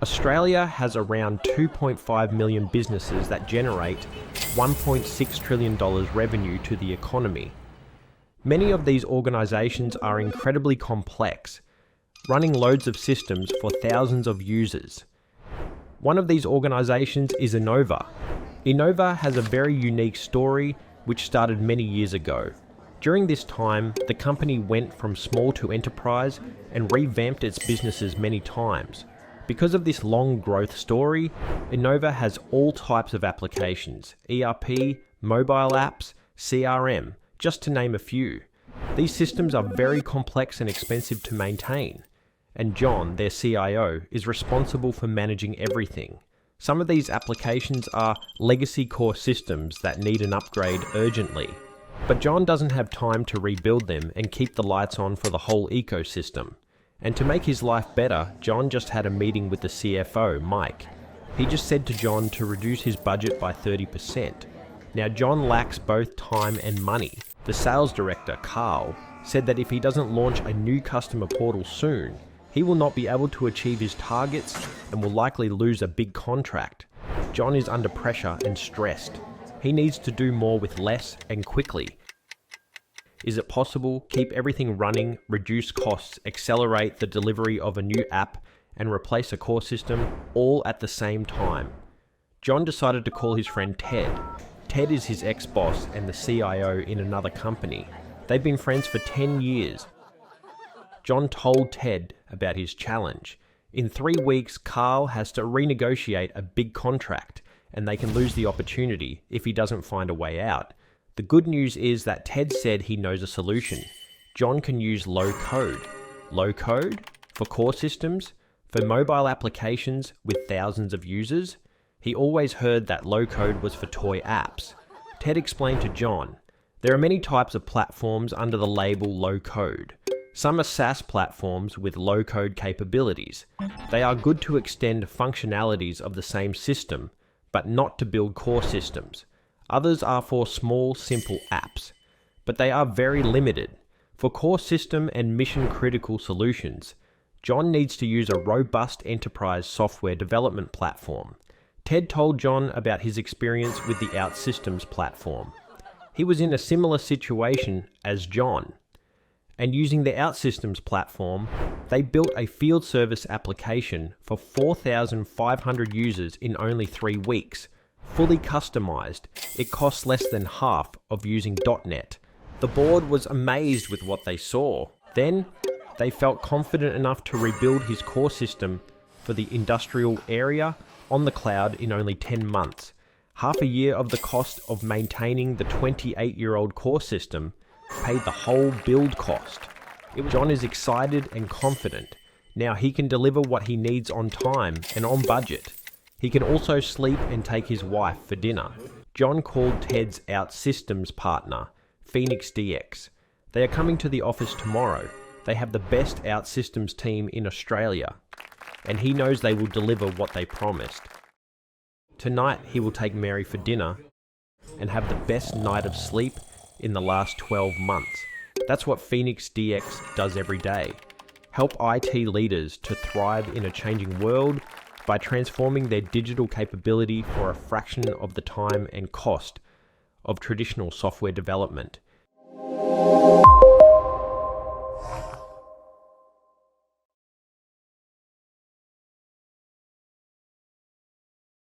Australia has around 2.5 million businesses that generate $1.6 trillion revenue to the economy. Many of these organisations are incredibly complex, running loads of systems for thousands of users. One of these organisations is Enova. Enova has a very unique story which started many years ago. During this time, the company went from small to enterprise and revamped its businesses many times. Because of this long growth story, Enova has all types of applications: ERP, mobile apps, CRM, just to name a few. These systems are very complex and expensive to maintain, and John, their CIO, is responsible for managing everything. Some of these applications are legacy core systems that need an upgrade urgently, but John doesn't have time to rebuild them and keep the lights on for the whole ecosystem. And to make his life better, John just had a meeting with the CFO, Mike. He just said to John to reduce his budget by 30%. Now John lacks both time and money. The sales director, Carl, said that if he doesn't launch a new customer portal soon, he will not be able to achieve his targets and will likely lose a big contract. John is under pressure and stressed. He needs to do more with less and quickly. Is it possible? Keep everything running, reduce costs, accelerate the delivery of a new app, and replace a core system all at the same time. John decided to call his friend Ted. Ted is his ex-boss and the CIO in another company. They've been friends for 10 years. John told Ted about his challenge. In 3 weeks, Carl has to renegotiate a big contract, and they can lose the opportunity if he doesn't find a way out. The good news is that Ted said he knows a solution. John can use low code. Low code? For core systems? For mobile applications with thousands of users? He always heard that low code was for toy apps. Ted explained to John, there are many types of platforms under the label low code. Some are SaaS platforms with low code capabilities. They are good to extend functionalities of the same system, but not to build core systems. Others are for small, simple apps, but they are very limited. For core system and mission-critical solutions, John needs to use a robust enterprise software development platform. Ted told John about his experience with the OutSystems platform. He was in a similar situation as John, and using the OutSystems platform, they built a field service application for 4,500 users in only 3 weeks. Fully customized, it costs less than half of using .NET. The board was amazed with what they saw. Then, they felt confident enough to rebuild his core system for the industrial area on the cloud in only 10 months. Half a year of the cost of maintaining the 28-year-old core system paid the whole build cost. John is excited and confident. Now he can deliver what he needs on time and on budget. He can also sleep and take his wife for dinner. John called Ted's OutSystems partner, Phoenix DX. They are coming to the office tomorrow. They have the best OutSystems team in Australia, and he knows they will deliver what they promised. Tonight he will take Mary for dinner and have the best night of sleep in the last 12 months. That's what Phoenix DX does every day. Help IT leaders to thrive in a changing world by transforming their digital capability for a fraction of the time and cost of traditional software development.